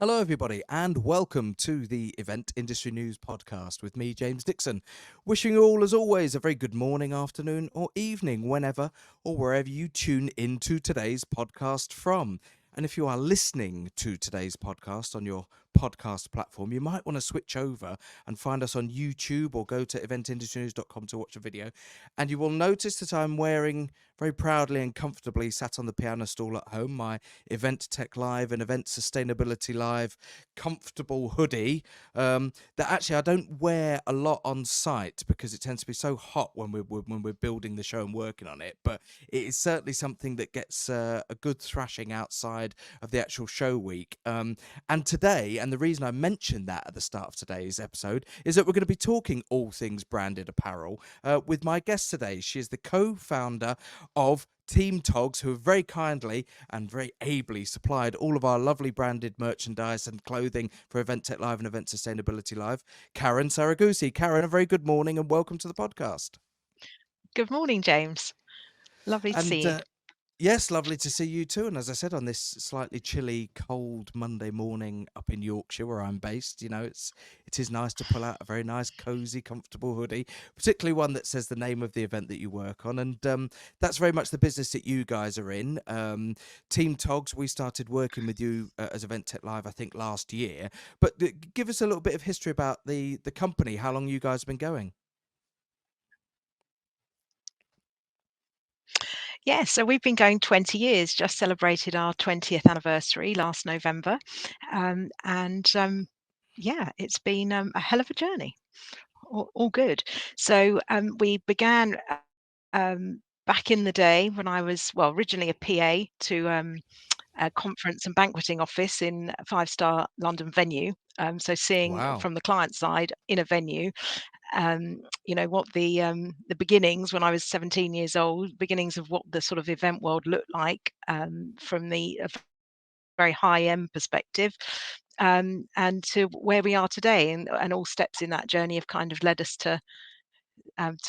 Hello, everybody, and welcome to the Event Industry News Podcast with me, James Dixon. Wishing you all, as always, a very good morning, afternoon, or evening, whenever or wherever you tune into today's podcast from. And if you are listening to today's podcast on your podcast platform, you might want to switch over and find us on YouTube or go to eventindustrynews.com to watch a video. And you will notice that I'm wearing very proudly and comfortably, sat on the piano stool at home, my Event Tech Live and Event Sustainability Live comfortable hoodie that actually I don't wear a lot on site because it tends to be so hot when we're building the show and working on it. But it is certainly something that gets a good thrashing outside of the actual show week. And today, and the reason I mentioned that at the start of today's episode, is that we're going to be talking all things branded apparel with my guest today. She is the co-founder of TeamTogs, who have very kindly and very ably supplied all of our lovely branded merchandise and clothing for Event Tech Live and Event Sustainability Live. Karen Saragoussi. Karen, a very good morning and welcome to the podcast. Good morning, James. Lovely to see And you. yes, lovely to see you too. And as I said, on this slightly chilly, cold Monday morning up in Yorkshire, where I'm based, it is nice to pull out a very nice, cozy, comfortable hoodie, particularly one that says the name of the event that you work on. And that's very much the business that you guys are in. Team Togs, we started working with you as Event Tech Live, I think, last year. But give us a little bit of history about the company, how long you guys have been going. Yeah, so we've been going 20 years, just celebrated our 20th anniversary last November. Yeah, it's been a hell of a journey. All good. So we began back in the day when I was, well, originally a PA to a conference and banqueting office in a five-star London venue. So seeing Wow. from the client side in a venue, what the beginnings when I was 17 years old, beginnings of what the sort of event world looked like from the very high end perspective, and to where we are today, and all steps in that journey have kind of led us to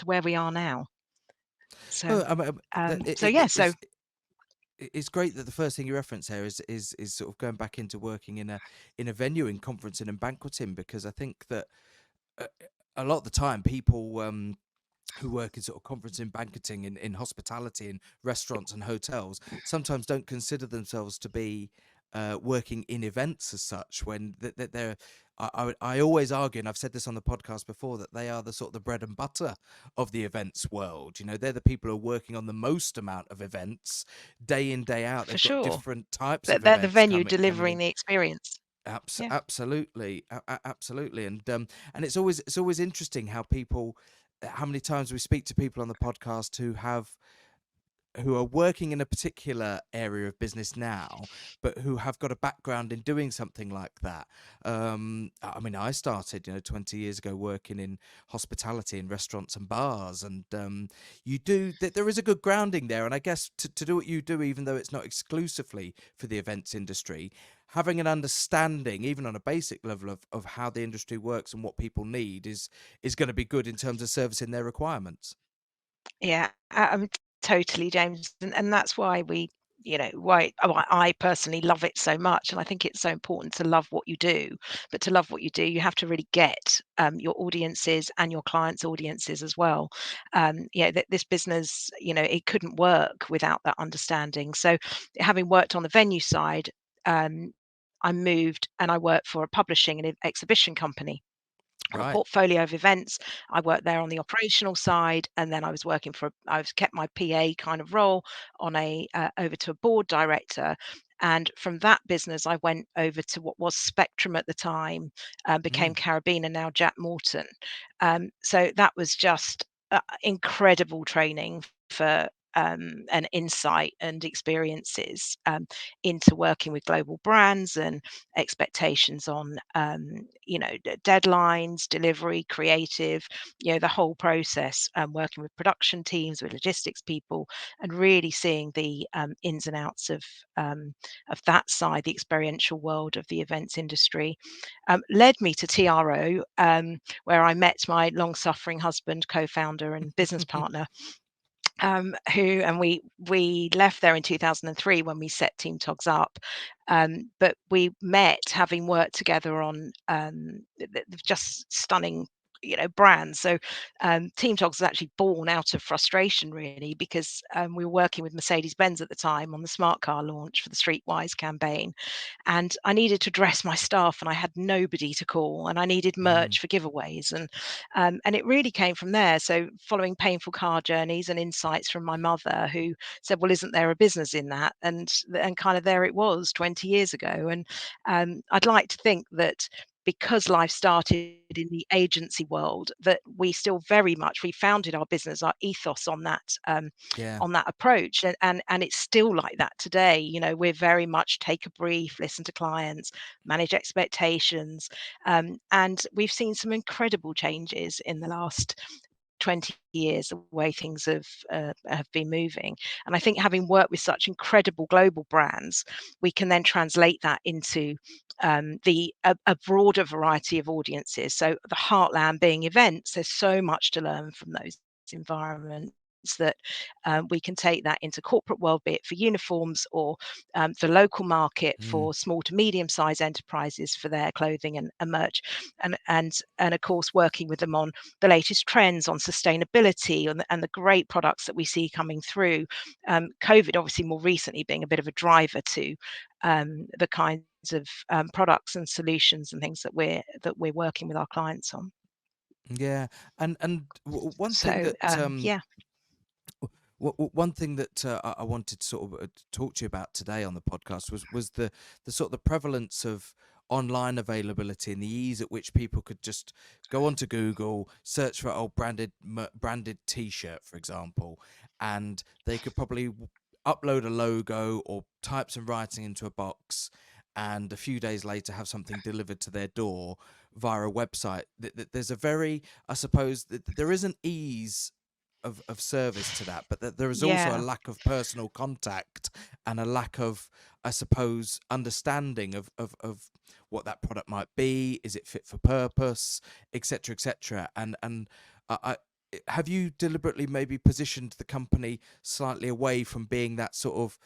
where we are now. So, Oh, I mean, so yeah, so it's great that the first thing you reference here is sort of going back into working in a venue in conferencing and banqueting, because I think that uh, a lot of the time people who work in sort of conferencing, banqueting, in hospitality, in restaurants and hotels sometimes don't consider themselves to be working in events as such, when they're I always argue, and I've said this on the podcast before, that they are the sort of the bread and butter of the events world. They're the people who are working on the most amount of events day in, day out. for They've got sure, different types that of they're the events venue coming delivering in. the experience. Yeah, Absolutely, absolutely, and it's always interesting how people, how many times we speak to people on the podcast who are working in a particular area of business now, but who have got a background in doing something like that. I mean, I started, 20 years ago working in hospitality in restaurants and bars, and there is a good grounding there. And I guess to do what you do, even though it's not exclusively for the events industry, having an understanding, even on a basic level, of how the industry works and what people need is going to be good in terms of servicing their requirements. yeah, totally, James, and that's why I personally love it so much, and I think it's so important to love what you do. But to love what you do, you have to really get your audiences and your clients' audiences as well. This business, it couldn't work without that understanding. So, having worked on the venue side, um, I moved and I worked for a publishing and exhibition company on a Right. portfolio of events. I worked there on the operational side, and then I was kept my PA kind of role on a over to a board director. And from that business, I went over to what was Spectrum at the time, became Mm. Carabiner, now Jack Morton. So that was just incredible training for and insight and experiences into working with global brands and expectations on deadlines, delivery, creative, the whole process, working with production teams, with logistics people, and really seeing the ins and outs of that side, the experiential world of the events industry, led me to TRO, where I met my long suffering husband, co-founder and business partner, who and we left there in 2003 when we set TeamTogs up. But we met having worked together on just stunning, brands. So TeamTogs was actually born out of frustration, really, because we were working with Mercedes-Benz at the time on the smart car launch for the Streetwise campaign, and I needed to dress my staff, and I had nobody to call, and I needed Mm. merch for giveaways, and it really came from there. So following painful car journeys and insights from my mother, who said, "Well, isn't there a business in that?" And kind of there it was 20 years ago. And I'd like to think that because life started in the agency world, that we still very much we founded our business, our ethos Yeah. on that approach, and it's still like that today. We're very much take a brief, listen to clients, manage expectations, and we've seen some incredible changes in the last 20 years, the way things have been moving. And I think having worked with such incredible global brands, we can then translate that into a broader variety of audiences. So the heartland being events, there's so much to learn from those environments that we can take that into corporate world, be it for uniforms or the local market Mm. for small to medium sized enterprises for their clothing and merch, and of course working with them on the latest trends on sustainability and the great products that we see coming through. COVID, obviously, more recently being a bit of a driver to the kinds of products and solutions and things that we're working with our clients on. Yeah. And one thing So that yeah, one thing that I wanted to sort of talk to you about today on the podcast was the sort of the prevalence of online availability and the ease at which people could just go onto Google, search for branded T-shirt, for example, and they could probably upload a logo or type some writing into a box, and a few days later have something delivered to their door via a website. There's a very, I suppose, there is an ease of service to that, but that there is also a yeah. lack of personal contact and a lack of, I suppose, understanding of what that product might be. Is it fit for purpose, etc., etc. And have you deliberately maybe positioned the company slightly away from being that sort of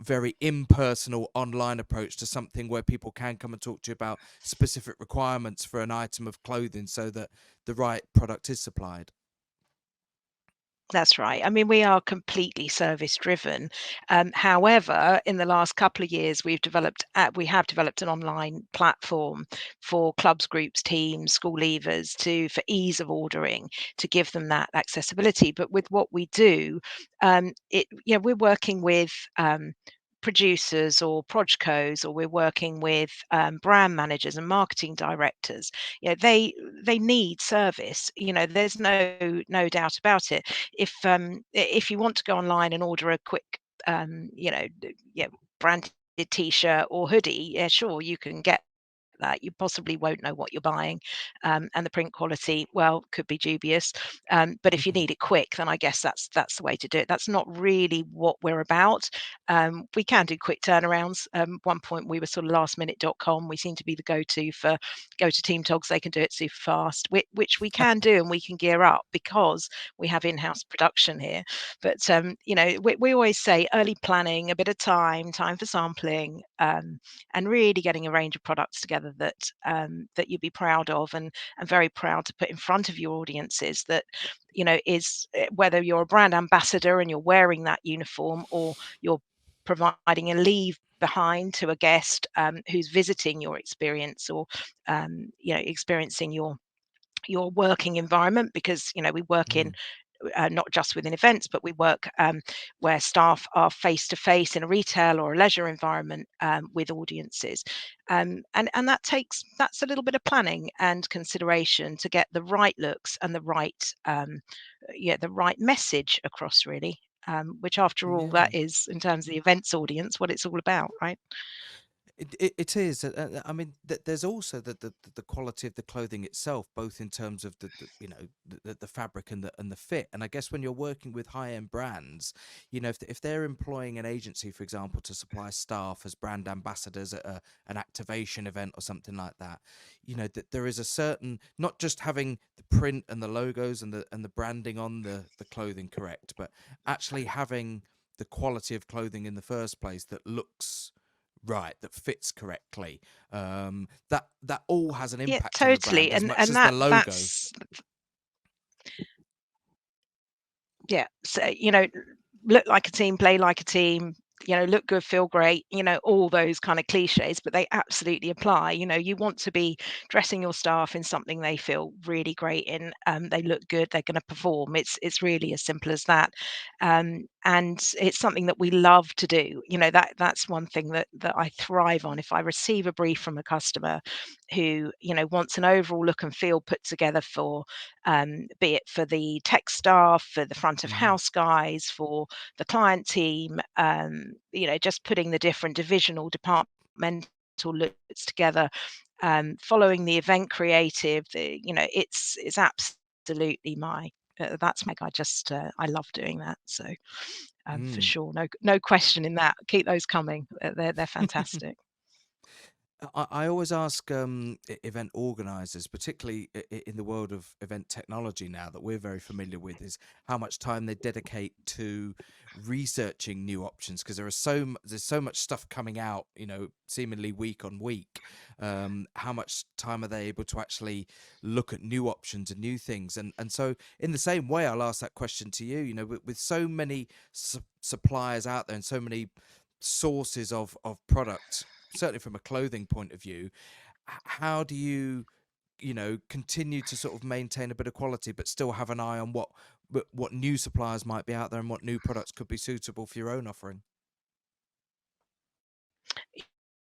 very impersonal online approach to something where people can come and talk to you about specific requirements for an item of clothing so that the right product is supplied? That's right. I mean, we are completely service driven. However, in the last couple of years, we have developed an online platform for clubs, groups, teams, school leavers for ease of ordering, to give them that accessibility. But with what we do, we're working with producers or projcos, or we're working with brand managers and marketing directors. They need service. There's no doubt about it. If you want to go online and order a quick branded t-shirt or hoodie, yeah, sure, you can get that. You possibly won't know what you're buying, and the print quality, well, could be dubious. But if you need it quick, then I guess that's the way to do it. That's not really what we're about. We can do quick turnarounds. One point we were sort of lastminute.com. We seem to be the go-to for go to TeamTogs. They can do it super fast, which we can do, and we can gear up because we have in-house production here. But we always say early planning, a bit of time for sampling, and really getting a range of products together that you'd be proud of, and very proud to put in front of your audiences, that is whether you're a brand ambassador and you're wearing that uniform, or you're providing a leave behind to a guest who's visiting your experience, or experiencing your working environment, because we work in Mm. not just within events, but we work where staff are face to face in a retail or a leisure environment with audiences, and that's a little bit of planning and consideration to get the right looks and the right message across, really. Which, after all, that Yeah. is, in terms of the events audience, what it's all about, right? It is. I mean, there's also the quality of the clothing itself, both in terms of the fabric and the fit. And I guess when you're working with high end brands, if they're employing an agency, for example, to supply staff as brand ambassadors at an activation event or something like that, that there is a certain, not just having the print and the logos and the branding on the clothing correct, but actually having the quality of clothing in the first place that looks right, that fits correctly. That all has an Yeah, impact on the brand totally. as much And as the that logo. that's yeah. So, look like a team, play like a team, look good, feel great, all those kind of cliches, but they absolutely apply. You want to be dressing your staff in something they feel really great in. They look good, they're going to perform. It's really as simple as that. And it's something that we love to do. That's one thing that I thrive on. If I receive a brief from a customer who, wants an overall look and feel put together for be it for the tech staff, for the front of Hmm. house guys, for the client team, just putting the different divisional departmental looks together, following the event creative, it's absolutely my that's my I love doing that. So for Mm. sure, no question in that. Keep those coming. They're fantastic. I always ask event organizers, particularly in the world of event technology now that we're very familiar with, is how much time they dedicate to researching new options, because there's so much stuff coming out, seemingly week on week. How much time are they able to actually look at new options and new things? And so, in the same way, I'll ask that question to you. With so many suppliers out there and so many sources of product, certainly from a clothing point of view, how do you continue to sort of maintain a bit of quality but still have an eye on what new suppliers might be out there and what new products could be suitable for your own offering?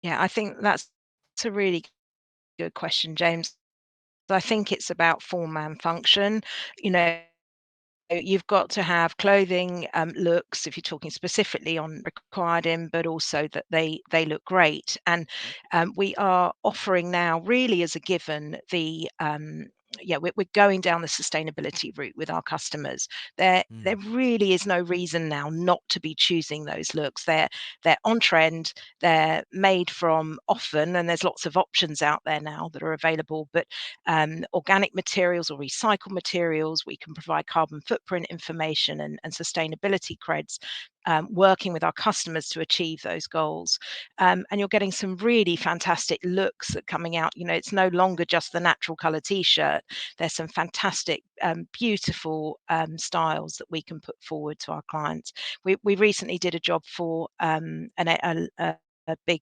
Yeah, I think that's a really good question, James. I think it's about form and function. You know, you've got to have clothing looks, if you're talking specifically on required in, but also that they look great. And we are offering now, really as a given, the yeah, we're going down the sustainability route with our customers. There Mm. really is no reason now not to be choosing those looks. They're on trend. They're made from often, and there's lots of options out there now that are available. But organic materials or recycled materials. We can provide carbon footprint information and sustainability creds, working with our customers to achieve those goals. And you're getting some really fantastic looks that coming out. It's no longer just the natural color t-shirt. There's some fantastic, beautiful styles that we can put forward to our clients. We recently did a job for a big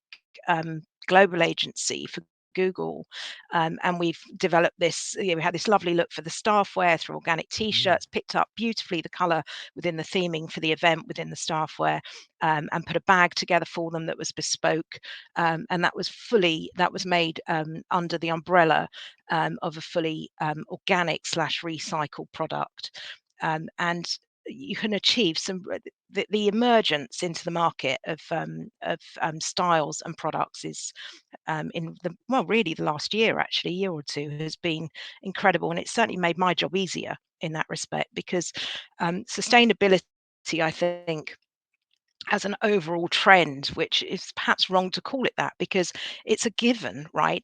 global agency for Google, and we've developed this. We had this lovely look for the staff wear through organic Mm. t-shirts, picked up beautifully the color within the theming for the event within the staff wear, and put a bag together for them that was bespoke, and that was made under the umbrella of a fully organic slash recycled product, and you can achieve the emergence into the market of styles and products is in the well, really the last year, actually, year or two, has been incredible, and it's certainly made my job easier in that respect because sustainability, I think, as an overall trend, which is perhaps wrong to call it that because it's a given, right?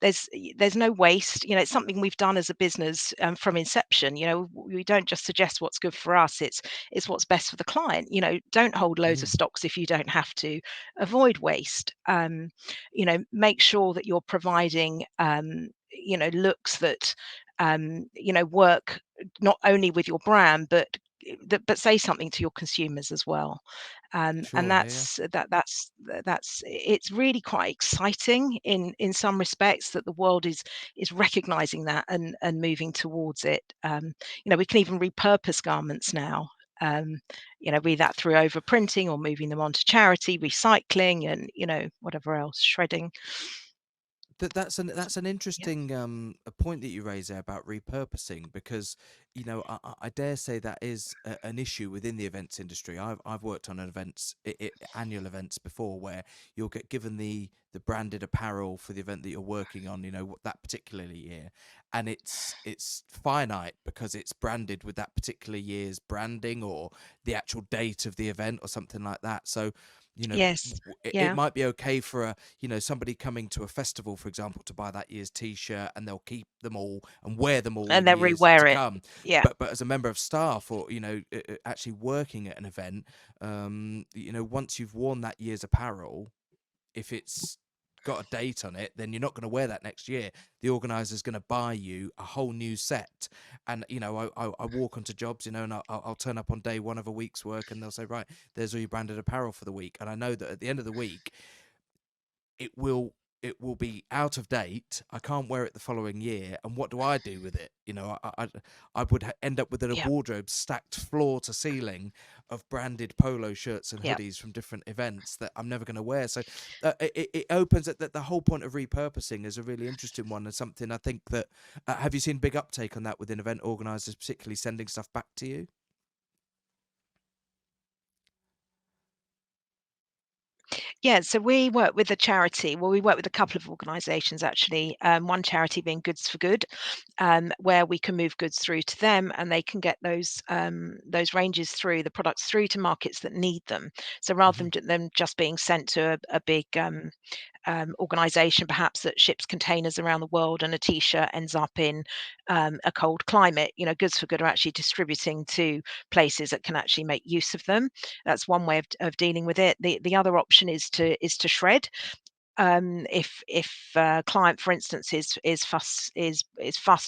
There's no waste. It's something we've done as a business from inception. We don't just suggest what's good for us. It's what's best for the client. Don't hold loads of Mm. stocks if you don't have to. Avoid waste. Make sure that you're providing looks that work not only with your brand but say something to your consumers as well. And Sure. Yeah. Yeah. that's it's really quite exciting in some respects that the world is recognizing that and moving towards it. We can even repurpose garments now. Um, be that through overprinting or moving them on to charity, recycling, and whatever else, shredding. That's an Yeah. interesting a point that you raise there about repurposing, because I dare say that is an issue within the events industry. I've worked on an annual events before, where you'll get given the the branded apparel for the event that you're working on, that particular year, and it's finite because it's branded with that particular year's branding or the actual date of the event or something like that. So, Yes. it Yeah. might be okay for somebody coming to a festival, for example, to buy that year's t-shirt, and they'll keep them all and wear them all And in they years to rewear it. come. Yeah. But as a member of staff, or actually working at an event, once you've worn that year's apparel, if it's got a date on it, then you're not going to wear that next year. The organizer's going to buy you a whole new set. And I walk onto jobs, and I'll turn up on day one of a week's work, and they'll say, right, there's all your branded apparel for the week. And I know that at the end of the week, it will it will be out of date. I can't wear it the following year, and what do I do with it? I would end up with a Yeah. wardrobe stacked floor to ceiling of branded polo shirts and Yeah. hoodies from different events that I'm never going to wear. So it opens at the whole point of repurposing is a really interesting one, and something I think that have you seen big uptake on that within event organisers, particularly sending stuff back to you? Yeah, so we work with a charity. Well, we work with a couple of organisations actually. One charity being Goods for Good, where we can move goods through to them, and they can get those ranges through the products through to markets that need them. So rather Hmm. than them just being sent to a big organization perhaps that ships containers around the world and a t-shirt ends up in a cold climate, Goods for Good are actually distributing to places that can actually make use of them. That's one way of dealing with it. The other option is to shred. If a client, for instance, is fussed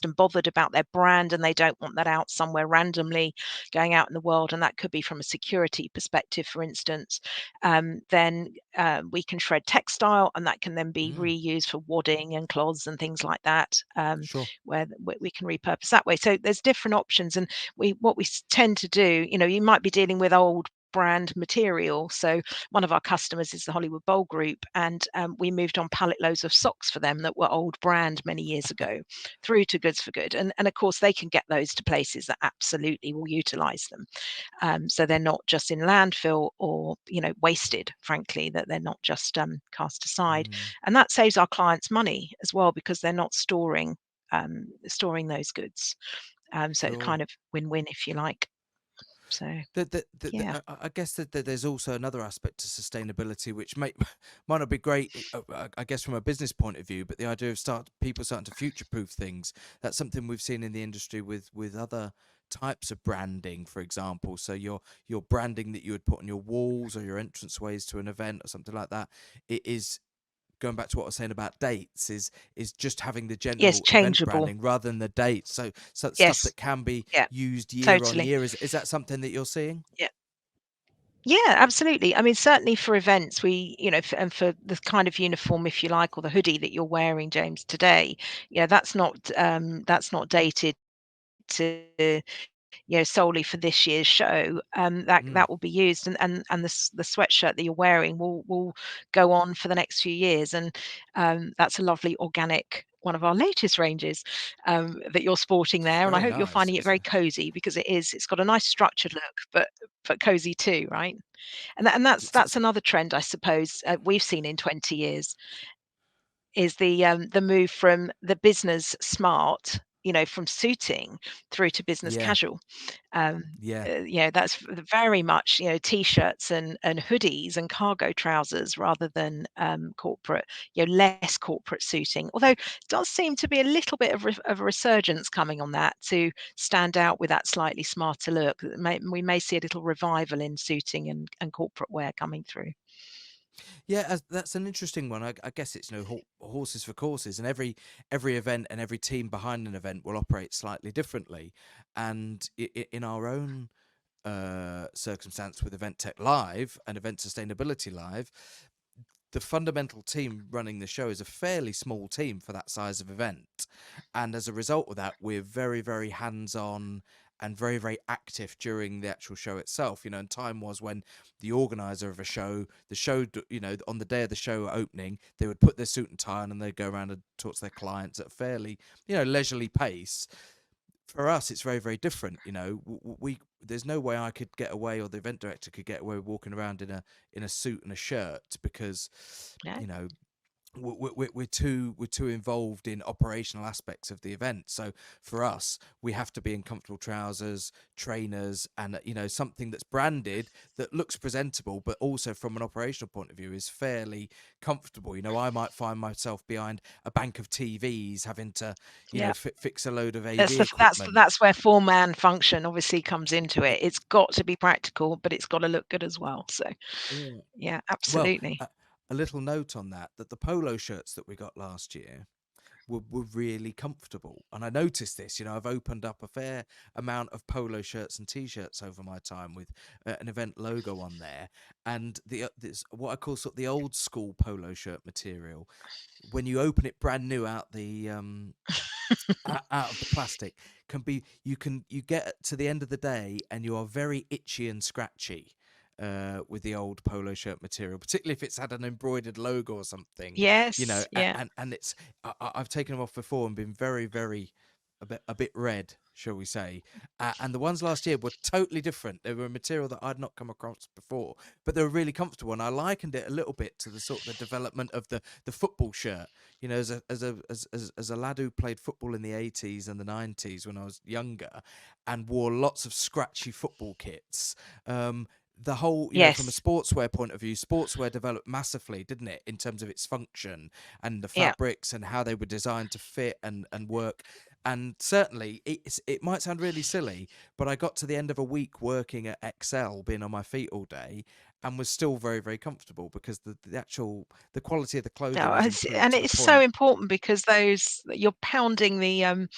and bothered about their brand, and they don't want that out somewhere randomly going out in the world, and that could be from a security perspective, for instance, then we can shred textile, and that can then be Mm, reused for wadding and cloths and things like that, sure. where we can repurpose that way. So there's different options, and what we tend to do, you might be dealing with old brand material. So one of our customers is the Hollywood Bowl Group, and we moved on pallet loads of socks for them that were old brand many years ago through to Goods for Good. And of course, they can get those to places that absolutely will utilize them. So they're not just in landfill or, wasted, frankly, that they're not just cast aside. Mm, And that saves our clients money as well because they're not storing those goods. So it's sure. kind of win-win, if you like. So yeah. I guess that there's also another aspect to sustainability, which might not be great, I guess, from a business point of view, but the idea of people starting to future-proof things. That's something we've seen in the industry with other types of branding, for example. So your branding that you would put on your walls or your entranceways to an event or something like that, it is going back to what I was saying about dates, is just having the Yes, general event changeable. branding rather than the date. So stuff Yes. that can be Yeah, used year on totally. year. Is that something that you're seeing? Yeah. Yeah, absolutely. I mean, certainly for events, and for the kind of uniform, if you like, or the hoodie that you're wearing, James, today, that's not dated to, solely for this year's show. That Mm, that will be used, and the sweatshirt that you're wearing will go on for the next few years, and that's a lovely organic one of our latest ranges that you're sporting it's there, and I very hope you're nice. finding it very cozy because it's got a nice structured look, but cozy too, right? And that's It's another trend, I suppose, we've seen in 20 years is the move from the business smart, from suiting through to business yeah, casual. Um, yeah, that's very much, t-shirts and hoodies and cargo trousers rather than corporate, less corporate suiting. Although it does seem to be a little bit of a resurgence coming on that to stand out with that slightly smarter look. We may see a little revival in suiting and corporate wear coming through. yeah. That's an interesting one. I guess it's horses for courses, and every event and every team behind an event will operate slightly differently. And in our own circumstance with Event Tech Live and Event Sustainability Live, the fundamental team running the show is a fairly small team for that size of event. And as a result of that, we're very, very hands on and very, very active during the actual show itself. And time was when the organizer of a show, on the day of the show opening, they would put their suit and tie on and they'd go around and talk to their clients at a fairly, leisurely pace. For us, it's very, very different. We there's no way I could get away, or the event director could get away with walking around in a suit and a shirt, because Yeah. you know we're too involved in operational aspects of the event. So for us, we have to be in comfortable trousers, trainers, and something that's branded, that looks presentable, but also from an operational point of view is fairly comfortable. I might find myself behind a bank of TVs having to Yeah. fix a load of That's AV the that's equipment. that's where form and function obviously comes into it. It's got to be practical, but it's gotta look good as well. So, Yeah. yeah, Well, absolutely. a little note on that the polo shirts that we got last year were really comfortable. And I noticed this, I've opened up a fair amount of polo shirts and t-shirts over my time with an event logo on there. And this, what I call sort of the old school polo shirt material, when you open it brand new out of the plastic, can be you get to the end of the day and you are very itchy and scratchy with the old polo shirt material, particularly if it's had an embroidered logo or something, Yes, yeah. and it's I've taken them off before and been very, very a bit red, shall we say. And the ones last year were totally different. They were a material that I'd not come across before, but they were really comfortable. And I likened it a little bit to the sort of the development of the football shirt. As a lad who played football in the 80s and the 90s when I was younger, and wore lots of scratchy football kits. The whole, from a Yes. sportswear point of view, sportswear developed massively, didn't it, in terms of its function and the Yeah. fabrics and how they were designed to fit and work. And certainly, it might sound really silly, but I got to the end of a week working at XL, being on my feet all day, and was still very, very comfortable because the quality of the clothing No, was and improved to the it's so point. important because those you're pounding the,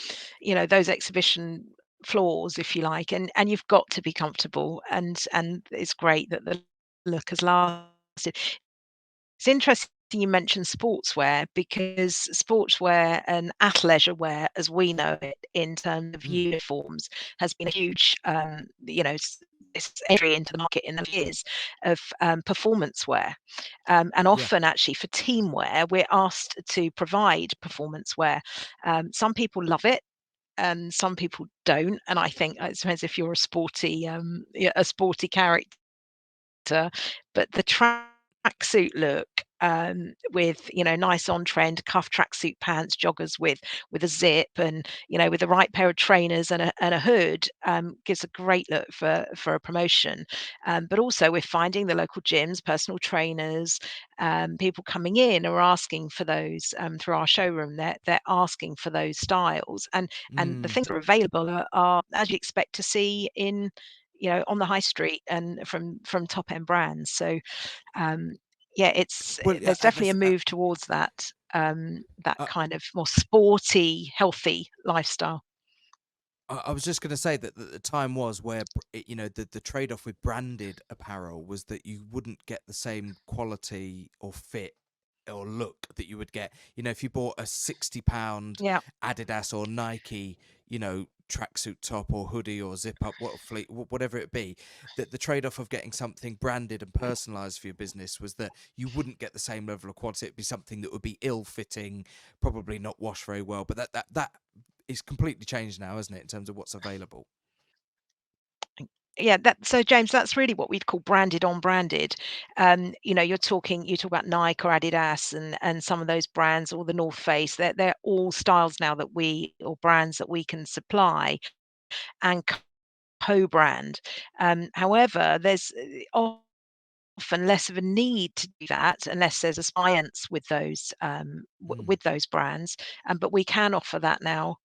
those exhibition floors, if you like, and you've got to be comfortable, and it's great that the look has lasted. It's interesting you mentioned sportswear because sportswear and athleisure wear, as we know it in terms of Mm, uniforms, has been a huge, it's entry into the market in the years of performance wear. And yeah. often, actually, for team wear, we're asked to provide performance wear. Some people love it, and some people don't. And I think it depends if you're a sporty, yeah, a sporty character, but the tracksuit look, with, nice on trend cuff tracksuit pants, joggers with a zip and, with the right pair of trainers and a hood, gives a great look for a promotion. But also we're finding the local gyms, personal trainers, people coming in are asking for those, through our showroom. They're asking for those styles, and the Mm. things that are available are as you expect to see in, on the high street and from top end brands. So, um, yeah, Well, yeah, there's definitely a move towards that uh, kind of more sporty, healthy lifestyle. I was just going to say that the time was where the trade off with branded apparel was that you wouldn't get the same quality or fit or look that you would get. If you bought a £60 Yeah. Adidas or Nike, tracksuit top or hoodie or zip up, whatever it be, that the trade off of getting something branded and personalized for your business was that you wouldn't get the same level of quality. It'd be something that would be ill fitting, probably not washed very well. But that is completely changed now, isn't it, in terms of what's available? Yeah, so James, that's really what we'd call branded on branded. You talk about Nike or Adidas and some of those brands or the North Face. They're all styles now that we or brands that we can supply and co-brand. However, there's often less of a need to do that unless there's a science with those, Mm. with those brands. But we can offer that now.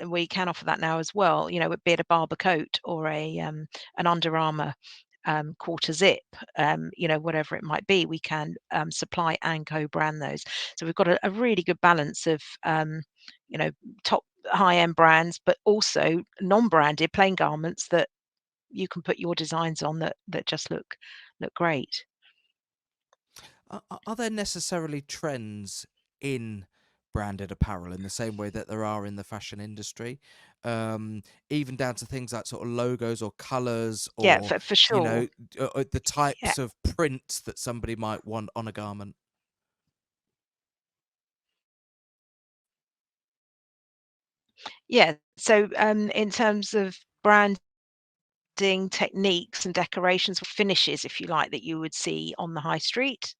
We can offer that now as well. Be it a Barber coat or an Under Armour quarter zip, whatever it might be, we can supply and co-brand those. So we've got a really good balance of, you know, top high-end brands, but also non-branded plain garments that you can put your designs on that just look great. Are there necessarily trends in branded apparel in the same way that there are in the fashion industry? Um, Even down to things like sort of logos or colors Yeah, or, for sure. the Yeah, types of prints that somebody might want on a garment? yeah. So, in terms of branding techniques and decorations, finishes, if you like, that you would see on the high street.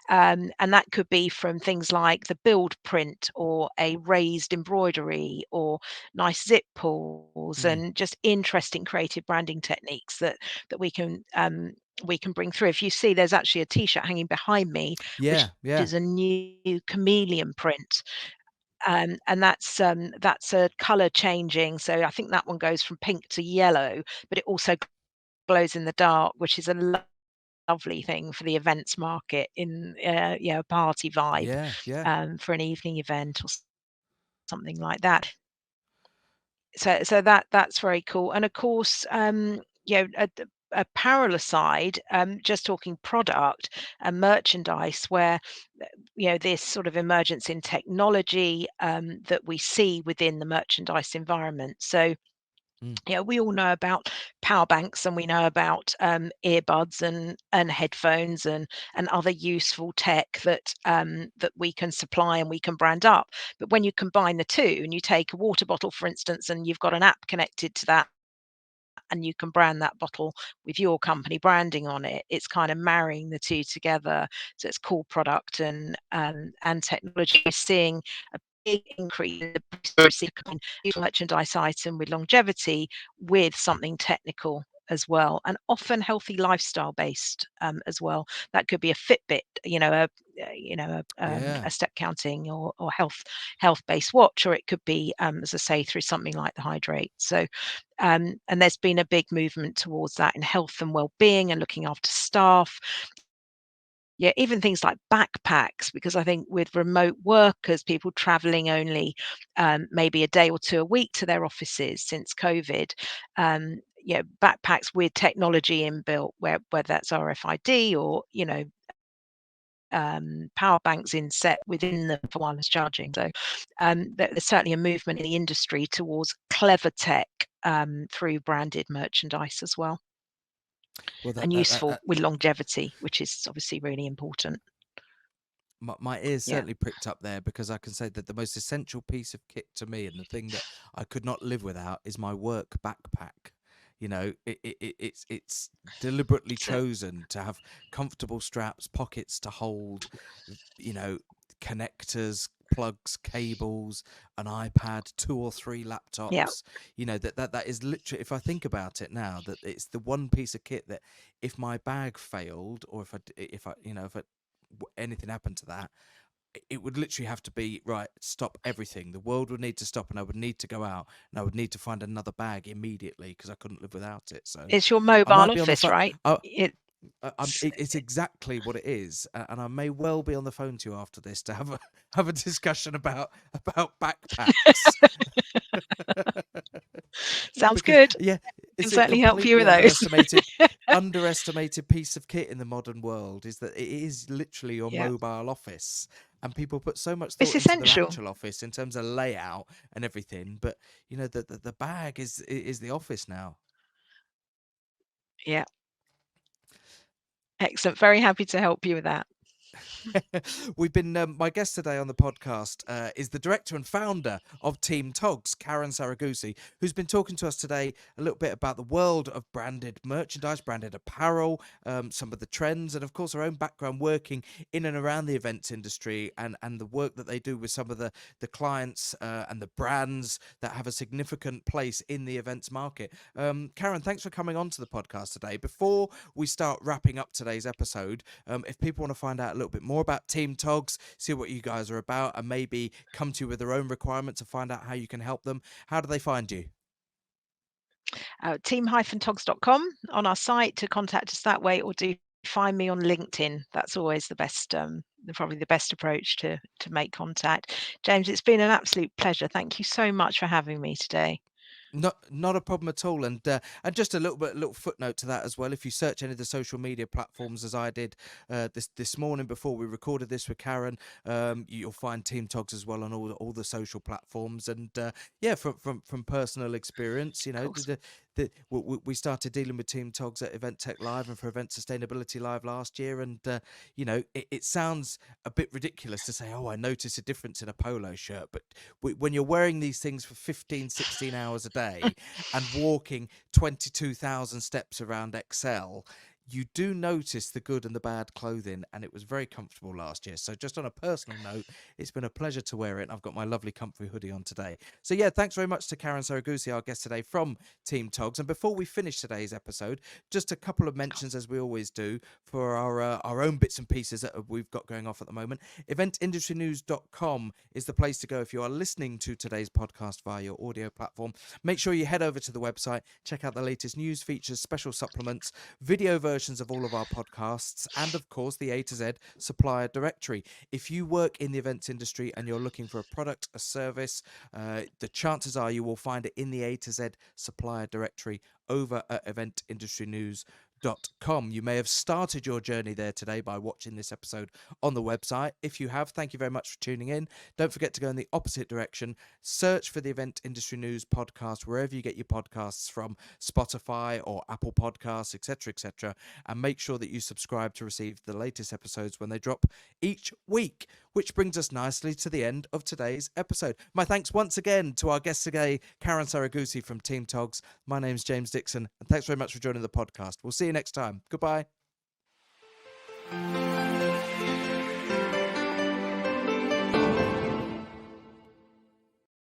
And that could be from things like the build print or a raised embroidery or nice zip pulls Mm. and just interesting creative branding techniques that we can bring through. If you see, there's actually a T-shirt hanging behind me, which Yeah, yeah, is a new chameleon print, and that's a color changing. So I think that one goes from pink to yellow, but it also glows in the dark, which is a lovely thing for the events market in a party vibe, yeah, yeah, for an evening event or something like that. So that's very cool. And of course, a parallel side, just talking product and merchandise, where this sort of emergence in technology that we see within the merchandise environment. So mm, we all know about power banks, and we know about earbuds and headphones and other useful tech that we can supply and we can brand up. But when you combine the two, and you take a water bottle, for instance, and you've got an app connected to that, and you can brand that bottle with your company branding on it, it's kind of marrying the two together. So it's cool product and technology. We're seeing a big increase in the accuracy of a merchandise item with longevity with something technical as well, and often healthy lifestyle based as well. That could be a Fitbit, yeah. a step counting or health based watch, or it could be, as I say, through something like the Hydrate. So and there's been a big movement towards that in health and well-being and looking after staff. Yeah, even things like backpacks, because I think with remote workers, people traveling only maybe a day or two a week to their offices since COVID, backpacks with technology inbuilt, whether that's RFID or power banks in set within them for wireless charging. So there's certainly a movement in the industry towards clever tech through branded merchandise as well, Well, and useful with longevity, which is obviously really important. my ears Yeah. certainly pricked up there, because I can say that the most essential piece of kit to me, and the thing that I could not live without, is my work backpack. It's deliberately So chosen to have comfortable straps, pockets to hold, you know, connectors, plugs, cables, an iPad, two or three yeah, laptops. That is literally, if I think about it now, that it's the one piece of kit that, if my bag failed, or if anything happened to that, it would literally have to be, right, stop everything. The world would need to stop, and I would need to go out, and I would need to find another bag immediately, because I couldn't live without it. So it's your I mobile might be on the office, phone. right? It's It's exactly what it is, and I may well be on the phone to you after this to have a have a discussion about backpacks. sounds Because, good. yeah, Can it's a certainly help you completely with those. underestimated piece of kit in the modern world, is that it is literally your Yeah, mobile office, and people put so much it's thought into their essential. actual office in terms of layout and everything, but the bag is the office now. Yeah, excellent. Very happy to help you with that. We've been My guest today on the podcast is the director and founder of TeamTogs, Karen Saragoussi, who's been talking to us today a little bit about the world of branded merchandise, branded apparel, some of the trends, and of course her own background working in and around the events industry, and the work that they do with some of the clients and the brands that have a significant place in the events market. Karen, thanks for coming on to the podcast today. Before we start wrapping up today's episode, if people want to find out a little bit more about Team Togs, see what you guys are about, and maybe come to you with their own requirements to find out how you can help them, how do they find you? Team-togs.com on our site to contact us that way, or do find me on LinkedIn. That's always the best, probably the best approach to make contact. James, it's been an absolute pleasure. Thank you so much for having me today. Not a problem at all, and just a little footnote to that as well. If you search any of the social media platforms, as I did this morning before we recorded this with Karen, you'll find Team Togs as well on all the social platforms. And yeah, from personal experience, Of course. we started dealing with Team Togs at Event Tech Live and for Event Sustainability Live last year, and it sounds a bit ridiculous to say, oh, I notice a difference in a polo shirt, but when you're wearing these things for 15, 16 hours a day and walking 22,000 steps around Excel, you do notice the good and the bad clothing, and it was very comfortable last year. So just on a personal note, it's been a pleasure to wear it, and I've got my lovely comfy hoodie on today. So yeah, thanks very much to Karen Saragoussi, our guest today from Team Togs. And before we finish today's episode, just a couple of mentions, as we always do, for our own bits and pieces that we've got going off at the moment. Eventindustrynews.com is the place to go if you are listening to today's podcast via your audio platform. Make sure you head over to the website, check out the latest news, features, special supplements, video versions of all of our podcasts, and of course the A to Z supplier directory. If you work in the events industry and you're looking for a product, a service, the chances are you will find it in the A to Z supplier directory over at eventindustrynews.com. You may have started your journey there today by watching this episode on the website. If you have, thank you very much for tuning in. Don't forget to go in the opposite direction. Search for the Event Industry News podcast wherever you get your podcasts from, Spotify or Apple Podcasts, etc., and make sure that you subscribe to receive the latest episodes when they drop each week. Which brings us nicely to the end of today's episode. My thanks once again to our guest today, Karen Saragoussi from Team Togs. My name's James Dixon, and thanks very much for joining the podcast. We'll see you next time. Goodbye.